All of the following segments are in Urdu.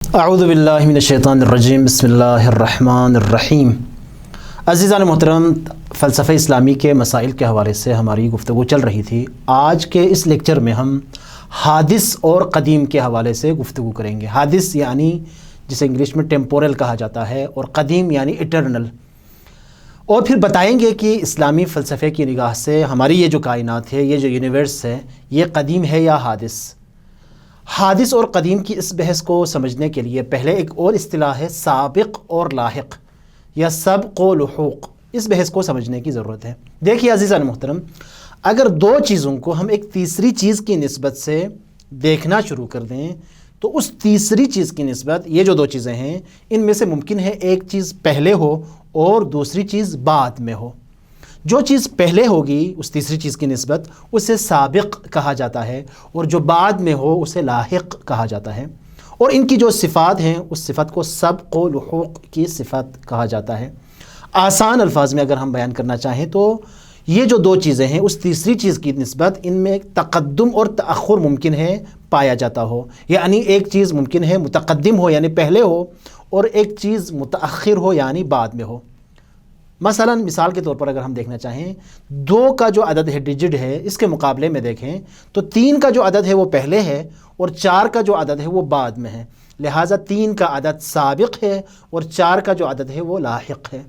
اعوذ باللہ من الشیطان الرجیم بسم اللہ الرحمن الرحیم۔ عزیزان محترم، فلسفہ اسلامی کے مسائل کے حوالے سے ہماری گفتگو چل رہی تھی۔ آج کے اس لیکچر میں ہم حادث اور قدیم کے حوالے سے گفتگو کریں گے۔ حادث یعنی جسے انگلش میں ٹیمپورل کہا جاتا ہے، اور قدیم یعنی اٹرنل، اور پھر بتائیں گے کہ اسلامی فلسفے کی نگاہ سے ہماری یہ جو کائنات ہے، یہ جو یونیورس ہے، یہ قدیم ہے یا حادث۔ حادث اور قدیم کی اس بحث کو سمجھنے کے لیے پہلے ایک اور اصطلاح ہے سابق اور لاحق یا سبق و لحوق۔ اس بحث کو سمجھنے کی ضرورت ہے۔ دیکھیے عزیزان محترم، اگر دو چیزوں کو ہم ایک تیسری چیز کی نسبت سے دیکھنا شروع کر دیں تو اس تیسری چیز کی نسبت یہ جو دو چیزیں ہیں، ان میں سے ممکن ہے ایک چیز پہلے ہو اور دوسری چیز بعد میں ہو۔ جو چیز پہلے ہوگی اس تیسری چیز کی نسبت اسے سابق کہا جاتا ہے، اور جو بعد میں ہو اسے لاحق کہا جاتا ہے، اور ان کی جو صفات ہیں اس صفت کو سبق و لحوق کی صفت کہا جاتا ہے۔ آسان الفاظ میں اگر ہم بیان کرنا چاہیں تو یہ جو دو چیزیں ہیں اس تیسری چیز کی نسبت ان میں تقدم اور تأخر ممکن ہے پایا جاتا ہو، یعنی ایک چیز ممکن ہے متقدم ہو یعنی پہلے ہو، اور ایک چیز متأخر ہو یعنی بعد میں ہو۔ مثلا مثال کے طور پر اگر ہم دیکھنا چاہیں، 2 کا جو عدد ہے ڈیجٹ ہے، اس کے مقابلے میں دیکھیں تو 3 کا جو عدد ہے وہ پہلے ہے اور 4 کا جو عدد ہے وہ بعد میں ہے، لہٰذا 3 کا عدد سابق ہے اور 4 کا جو عدد ہے وہ لاحق ہے۔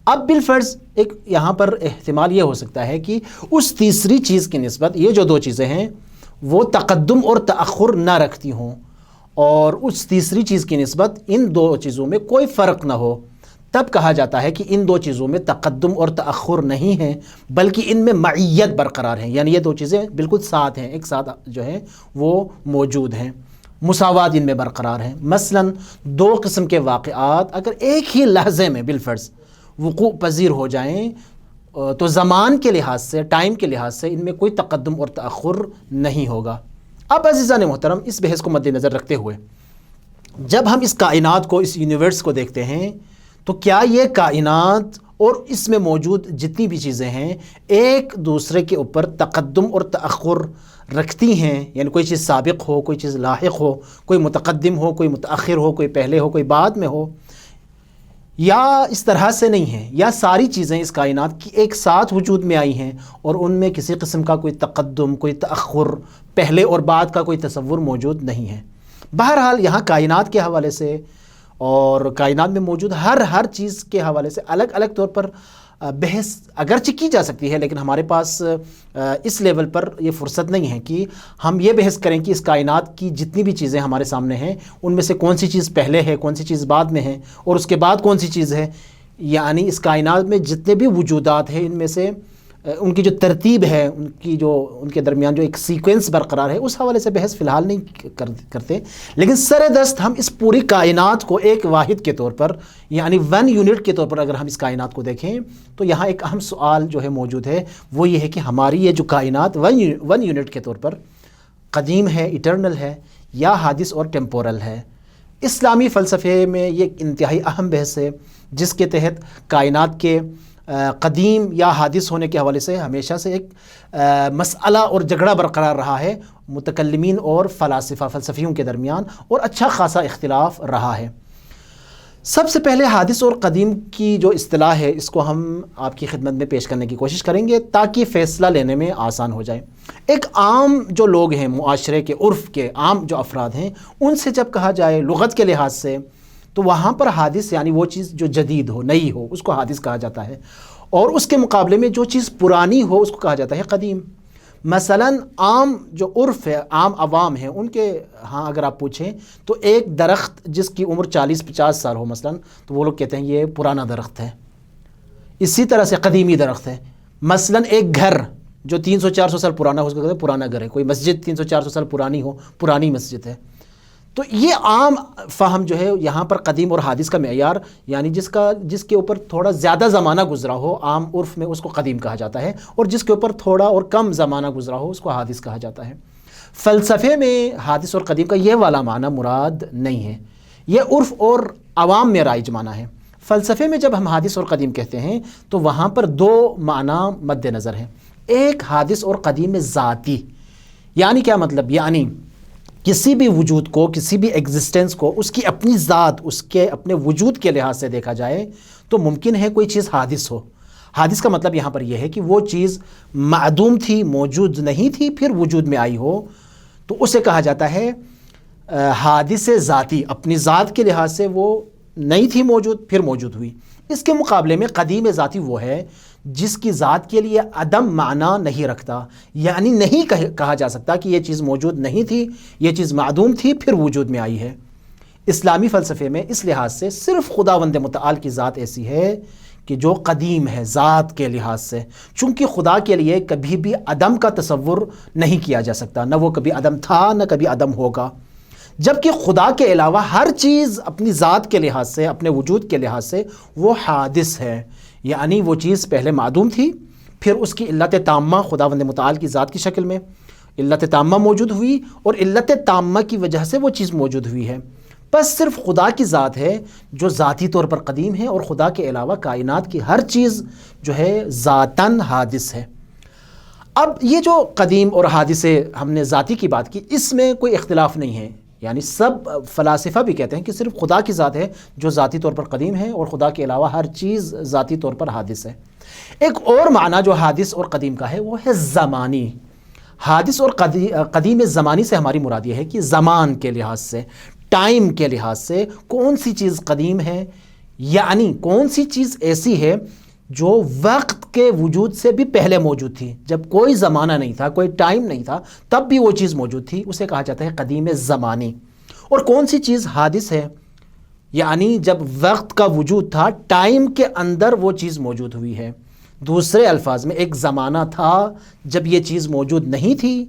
اب بالفرض ایک یہاں پر احتمال یہ ہو سکتا ہے کہ اس تیسری چیز کی نسبت یہ جو دو چیزیں ہیں وہ تقدم اور تأخر نہ رکھتی ہوں، اور اس تیسری چیز کی نسبت ان دو چیزوں میں کوئی فرق نہ ہو، تب کہا جاتا ہے کہ ان دو چیزوں میں تقدم اور تأخر نہیں ہے بلکہ ان میں معیت برقرار ہے، یعنی یہ دو چیزیں بالکل ساتھ ہیں، ایک ساتھ جو ہے وہ موجود ہیں، مساوات ان میں برقرار ہیں۔ مثلا 2 قسم کے واقعات اگر ایک ہی لحظے میں بالفرض وقوع پذیر ہو جائیں تو زمان کے لحاظ سے، ٹائم کے لحاظ سے ان میں کوئی تقدم اور تأخر نہیں ہوگا۔ اب عزیزان محترم، اس بحث کو مد نظر رکھتے ہوئے جب ہم اس کائنات کو، اس یونیورس کو دیکھتے ہیں تو کیا یہ کائنات اور اس میں موجود جتنی بھی چیزیں ہیں ایک دوسرے کے اوپر تقدم اور تأخر رکھتی ہیں؟ یعنی کوئی چیز سابق ہو، کوئی چیز لاحق ہو، کوئی متقدم ہو، کوئی متأخر ہو، کوئی پہلے ہو، کوئی بعد میں ہو، یا اس طرح سے نہیں ہیں؟ یا ساری چیزیں اس کائنات کی ایک ساتھ وجود میں آئی ہیں اور ان میں کسی قسم کا کوئی تقدم، کوئی تأخر، پہلے اور بعد کا کوئی تصور موجود نہیں ہے؟ بہرحال یہاں کائنات کے حوالے سے اور کائنات میں موجود ہر چیز کے حوالے سے الگ الگ طور پر بحث اگرچہ کی جا سکتی ہے، لیکن ہمارے پاس اس لیول پر یہ فرصت نہیں ہے کہ ہم یہ بحث کریں کہ اس کائنات کی جتنی بھی چیزیں ہمارے سامنے ہیں ان میں سے کون سی چیز پہلے ہے، کون سی چیز بعد میں ہے، اور اس کے بعد کون سی چیز ہے۔ یعنی اس کائنات میں جتنے بھی وجودات ہیں ان میں سے ان کی جو ترتیب ہے، ان کے درمیان جو ایک سیکوینس برقرار ہے، اس حوالے سے بحث فی الحال نہیں کرتے، لیکن سر دست ہم اس پوری کائنات کو ایک واحد کے طور پر، یعنی 1 یونٹ کے طور پر اگر ہم اس کائنات کو دیکھیں تو یہاں ایک اہم سوال جو ہے موجود ہے، وہ یہ ہے کہ ہماری یہ جو کائنات 1 یونٹ کے طور پر قدیم ہے، ایٹرنل ہے، یا حادث اور ٹیمپورل ہے۔ اسلامی فلسفے میں یہ ایک انتہائی اہم بحث ہے جس کے تحت کائنات کے قدیم یا حادث ہونے کے حوالے سے ہمیشہ سے ایک مسئلہ اور جھگڑا برقرار رہا ہے متکلمین اور فلسفیوں کے درمیان، اور اچھا خاصا اختلاف رہا ہے۔ سب سے پہلے حادث اور قدیم کی جو اصطلاح ہے اس کو ہم آپ کی خدمت میں پیش کرنے کی کوشش کریں گے تاکہ فیصلہ لینے میں آسان ہو جائے۔ ایک عام جو لوگ ہیں، معاشرے کے، عرف کے عام جو افراد ہیں، ان سے جب کہا جائے لغت کے لحاظ سے تو وہاں پر حادث یعنی وہ چیز جو جدید ہو، نئی ہو، اس کو حادث کہا جاتا ہے، اور اس کے مقابلے میں جو چیز پرانی ہو اس کو کہا جاتا ہے قدیم۔ مثلا عام جو عرف ہے، عام عوام ہیں، ان کے ہاں اگر آپ پوچھیں تو ایک درخت جس کی عمر 40-50 سال ہو مثلا، تو وہ لوگ کہتے ہیں یہ پرانا درخت ہے، اسی طرح سے قدیمی درخت ہے۔ مثلا ایک گھر جو 300-400 سال پرانا ہو اس کو کہتے ہیں پرانا گھر ہے، کوئی مسجد 300-400 سال پرانی ہو، پرانی مسجد ہے۔ تو یہ عام فہم جو ہے یہاں پر قدیم اور حادث کا معیار، یعنی جس کے اوپر تھوڑا زیادہ زمانہ گزرا ہو، عام عرف میں اس کو قدیم کہا جاتا ہے، اور جس کے اوپر تھوڑا اور کم زمانہ گزرا ہو اس کو حادث کہا جاتا ہے۔ فلسفے میں حادث اور قدیم کا یہ والا معنی مراد نہیں ہے، یہ عرف اور عوام میں رائج معنی ہے۔ فلسفے میں جب ہم حادث اور قدیم کہتے ہیں تو وہاں پر 2 معنی مد نظر ہیں۔ ایک حادث اور قدیم ذاتی، یعنی کیا مطلب؟ یعنی کسی بھی وجود کو، کسی بھی ایگزسٹنس کو اس کی اپنی ذات، اس کے اپنے وجود کے لحاظ سے دیکھا جائے تو ممکن ہے کوئی چیز حادث ہو۔ حادث کا مطلب یہاں پر یہ ہے کہ وہ چیز معدوم تھی، موجود نہیں تھی، پھر وجود میں آئی ہو، تو اسے کہا جاتا ہے حادث ذاتی، اپنی ذات کے لحاظ سے وہ نہیں تھی موجود، پھر موجود ہوئی۔ اس کے مقابلے میں قدیم ذاتی وہ ہے جس کی ذات کے لیے عدم معنی نہیں رکھتا، یعنی نہیں کہا جا سکتا کہ یہ چیز موجود نہیں تھی، یہ چیز معدوم تھی، پھر وجود میں آئی ہے۔ اسلامی فلسفے میں اس لحاظ سے صرف خداوند متعال کی ذات ایسی ہے کہ جو قدیم ہے ذات کے لحاظ سے، چونکہ خدا کے لیے کبھی بھی عدم کا تصور نہیں کیا جا سکتا، نہ وہ کبھی عدم تھا نہ کبھی عدم ہوگا، جبکہ خدا کے علاوہ ہر چیز اپنی ذات کے لحاظ سے، اپنے وجود کے لحاظ سے وہ حادث ہے، یعنی وہ چیز پہلے معدوم تھی، پھر اس کی علت تامہ خداوند متعال کی ذات کی شکل میں علت تامہ موجود ہوئی، اور علت تامہ کی وجہ سے وہ چیز موجود ہوئی ہے۔ بس صرف خدا کی ذات ہے جو ذاتی طور پر قدیم ہے، اور خدا کے علاوہ کائنات کی ہر چیز جو ہے ذاتاً حادث ہے۔ اب یہ جو قدیم اور حادث ہم نے ذاتی کی بات کی، اس میں کوئی اختلاف نہیں ہے، یعنی سب فلاسفہ بھی کہتے ہیں کہ صرف خدا کی ذات ہے جو ذاتی طور پر قدیم ہے، اور خدا کے علاوہ ہر چیز ذاتی طور پر حادث ہے۔ ایک اور معنی جو حادث اور قدیم کا ہے وہ ہے زمانی۔ حادث اور قدیم زمانی سے ہماری مراد یہ ہے کہ زمان کے لحاظ سے، ٹائم کے لحاظ سے کون سی چیز قدیم ہے، یعنی کون سی چیز ایسی ہے جو وقت کے وجود سے بھی پہلے موجود تھی، جب کوئی زمانہ نہیں تھا، کوئی ٹائم نہیں تھا، تب بھی وہ چیز موجود تھی، اسے کہا جاتا ہے قدیم زمانی۔ اور کون سی چیز حادث ہے، یعنی جب وقت کا وجود تھا، ٹائم کے اندر وہ چیز موجود ہوئی ہے۔ دوسرے الفاظ میں ایک زمانہ تھا جب یہ چیز موجود نہیں تھی،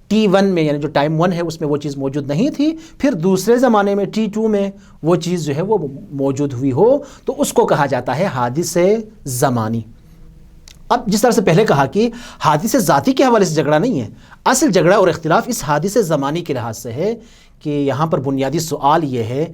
T1 میں، یعنی جو ٹائم 1 ہے اس میں وہ چیز موجود نہیں تھی، پھر دوسرے زمانے میں T2 میں وہ چیز جو ہے وہ موجود ہوئی ہو، تو اس کو کہا جاتا ہے حادث زمانی۔ اب جس طرح سے پہلے کہا کہ حادث ذاتی کے حوالے سے جھگڑا نہیں ہے، اصل جھگڑا اور اختلاف اس حادث زمانی کے لحاظ سے ہے کہ یہاں پر بنیادی سوال یہ ہے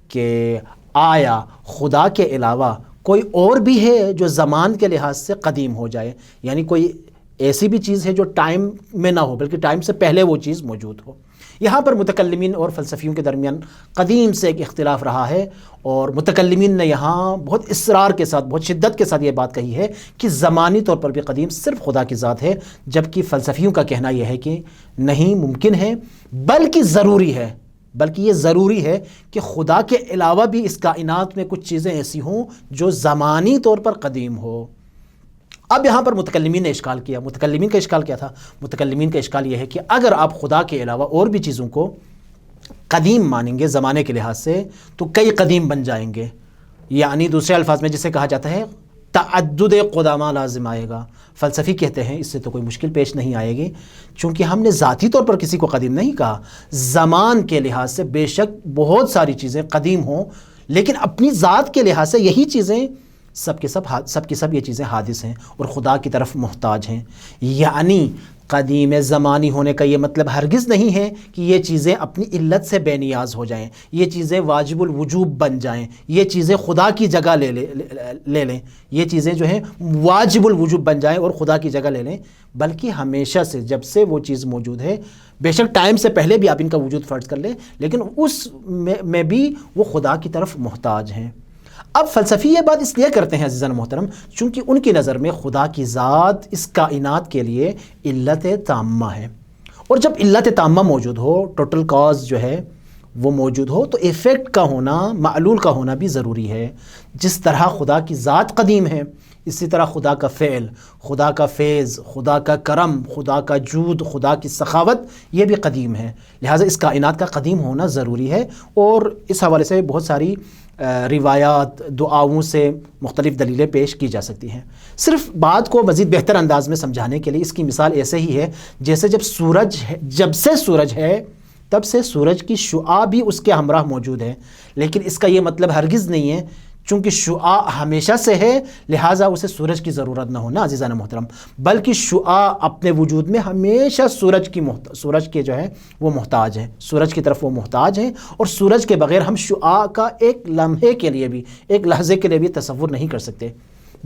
کہ آیا خدا کے علاوہ کوئی اور بھی ہے جو زمان کے لحاظ سے قدیم ہو جائے، یعنی کوئی ایسی بھی چیز ہے جو ٹائم میں نہ ہو بلکہ ٹائم سے پہلے وہ چیز موجود ہو۔ یہاں پر متکلمین اور فلسفیوں کے درمیان قدیم سے ایک اختلاف رہا ہے، اور متکلمین نے یہاں بہت اصرار کے ساتھ، بہت شدت کے ساتھ یہ بات کہی ہے کہ زمانی طور پر بھی قدیم صرف خدا کی ذات ہے، جبکہ فلسفیوں کا کہنا یہ ہے کہ نہیں، ممکن ہے، بلکہ ضروری ہے، بلکہ یہ ضروری ہے کہ خدا کے علاوہ بھی اس کائنات میں کچھ چیزیں ایسی ہوں جو زمانی طور پر قدیم ہو۔ اب یہاں پر متکلمین نے اشکال کیا۔ متکلمین کا اشکال کیا تھا؟ متکلمین کا اشکال یہ ہے کہ اگر آپ خدا کے علاوہ اور بھی چیزوں کو قدیم مانیں گے زمانے کے لحاظ سے تو کئی قدیم بن جائیں گے، یعنی دوسرے الفاظ میں جسے کہا جاتا ہے تعدد قدامہ لازم آئے گا۔ فلسفی کہتے ہیں اس سے تو کوئی مشکل پیش نہیں آئے گی، چونکہ ہم نے ذاتی طور پر کسی کو قدیم نہیں کہا، زمان کے لحاظ سے بے شک بہت ساری چیزیں قدیم ہوں، لیکن اپنی ذات کے لحاظ سے یہی چیزیں سب کی سب یہ چیزیں حادث ہیں اور خدا کی طرف محتاج ہیں۔ یعنی قدیم زمانی ہونے کا یہ مطلب ہرگز نہیں ہے کہ یہ چیزیں اپنی علت سے بے نیاز ہو جائیں، یہ چیزیں واجب الوجوب بن جائیں، یہ چیزیں خدا کی جگہ لے لیں، یہ چیزیں جو ہیں واجب الوجوب بن جائیں اور خدا کی جگہ لے لیں، بلکہ ہمیشہ سے جب سے وہ چیز موجود ہے، بے شک ٹائم سے پہلے بھی آپ ان کا وجود فرض کر لیں، لیکن اس میں بھی وہ خدا کی طرف محتاج ہیں۔ اب فلسفی یہ بات اس لیے کرتے ہیں عزیزان محترم، چونکہ ان کی نظر میں خدا کی ذات اس کائنات کے لیے علت تامہ ہے، اور جب علت تامہ موجود ہو، ٹوٹل کاز جو ہے وہ موجود ہو، تو ایفیکٹ کا ہونا، معلول کا ہونا بھی ضروری ہے۔ جس طرح خدا کی ذات قدیم ہے، اسی طرح خدا کا فعل، خدا کا فیض، خدا کا کرم، خدا کا جود، خدا کی سخاوت یہ بھی قدیم ہے، لہٰذا اس کائنات کا قدیم ہونا ضروری ہے۔ اور اس حوالے سے بہت ساری روایات، دعاؤں سے مختلف دلیلیں پیش کی جا سکتی ہیں۔ صرف بات کو مزید بہتر انداز میں سمجھانے کے لیے اس کی مثال ایسے ہی ہے جیسے جب سے سورج ہے تب سے سورج کی شعاع بھی اس کے ہمراہ موجود ہے، لیکن اس کا یہ مطلب ہرگز نہیں ہے چونکہ شعاع ہمیشہ سے ہے لہٰذا اسے سورج کی ضرورت نہ ہونا عزیزان محترم، بلکہ شعاع اپنے وجود میں ہمیشہ سورج کے جو ہے وہ محتاج ہے، سورج کی طرف وہ محتاج ہیں، اور سورج کے بغیر ہم شعاع کا ایک لمحے کے لیے بھی، ایک لحظے کے لیے بھی تصور نہیں کر سکتے۔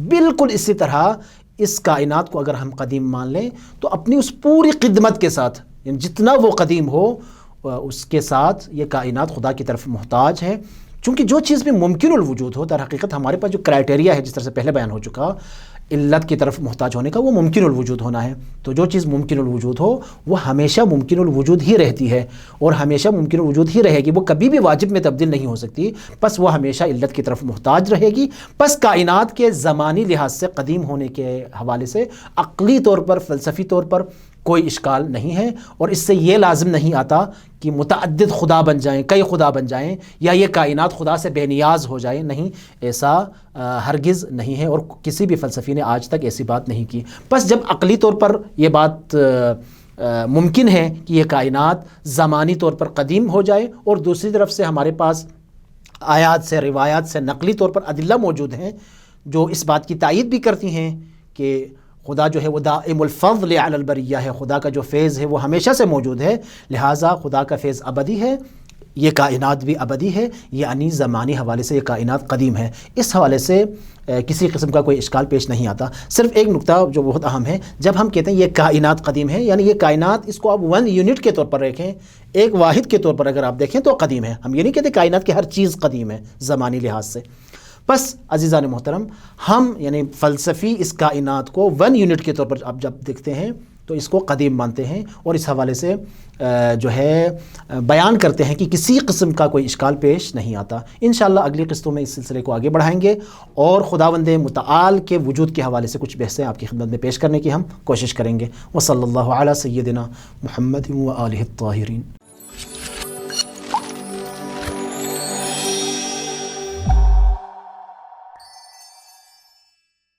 بالکل اسی طرح اس کائنات کو اگر ہم قدیم مان لیں تو اپنی اس پوری خدمت کے ساتھ، یعنی جتنا وہ قدیم ہو اس کے ساتھ یہ کائنات خدا کی طرف محتاج ہے، چونکہ جو چیز بھی ممکن الوجود ہو، در حقیقت ہمارے پاس جو کرائٹیریا ہے، جس طرح سے پہلے بیان ہو چکا، علت کی طرف محتاج ہونے کا، وہ ممکن الوجود ہونا ہے۔ تو جو چیز ممکن الوجود ہو وہ ہمیشہ ممکن الوجود ہی رہتی ہے، اور ہمیشہ ممکن الوجود ہی رہے گی، وہ کبھی بھی واجب میں تبدیل نہیں ہو سکتی، پس وہ ہمیشہ علت کی طرف محتاج رہے گی۔ پس کائنات کے زمانی لحاظ سے قدیم ہونے کے حوالے سے عقلی طور پر، فلسفی طور پر کوئی اشکال نہیں ہے، اور اس سے یہ لازم نہیں آتا کہ متعدد خدا بن جائیں، کئی خدا بن جائیں، یا یہ کائنات خدا سے بے نیاز ہو جائیں۔ نہیں، ایسا ہرگز نہیں ہے، اور کسی بھی فلسفی نے آج تک ایسی بات نہیں کی۔ بس جب عقلی طور پر یہ بات ممکن ہے کہ یہ کائنات زمانی طور پر قدیم ہو جائے، اور دوسری طرف سے ہمارے پاس آیات سے، روایات سے، نقلی طور پر ادلہ موجود ہیں جو اس بات کی تائید بھی کرتی ہیں کہ خدا جو ہے وہ دائم الفضل علی البریہ ہے، خدا کا جو فیض ہے وہ ہمیشہ سے موجود ہے، لہٰذا خدا کا فیض ابدی ہے، یہ کائنات بھی ابدی ہے، یعنی زمانی حوالے سے یہ کائنات قدیم ہے۔ اس حوالے سے کسی قسم کا کوئی اشکال پیش نہیں آتا۔ صرف ایک نقطہ جو بہت اہم ہے، جب ہم کہتے ہیں یہ کائنات قدیم ہے، یعنی یہ کائنات، اس کو آپ 1 یونٹ کے طور پر رکھیں، ایک واحد کے طور پر اگر آپ دیکھیں تو قدیم ہے۔ ہم یہ نہیں کہتے کائنات کی ہر چیز قدیم ہے زمانی لحاظ سے۔ بس عزیزان محترم، ہم یعنی فلسفی اس کائنات کو 1 یونٹ کے طور پر آپ جب دیکھتے ہیں تو اس کو قدیم مانتے ہیں، اور اس حوالے سے جو ہے بیان کرتے ہیں کہ کسی قسم کا کوئی اشکال پیش نہیں آتا۔ انشاءاللہ اگلی قسطوں میں اس سلسلے کو آگے بڑھائیں گے، اور خداوند متعال کے وجود کے حوالے سے کچھ بحثیں آپ کی خدمت میں پیش کرنے کی ہم کوشش کریں گے۔ وصلی اللہ علی سیدنا محمد و آلہ الطاہرین۔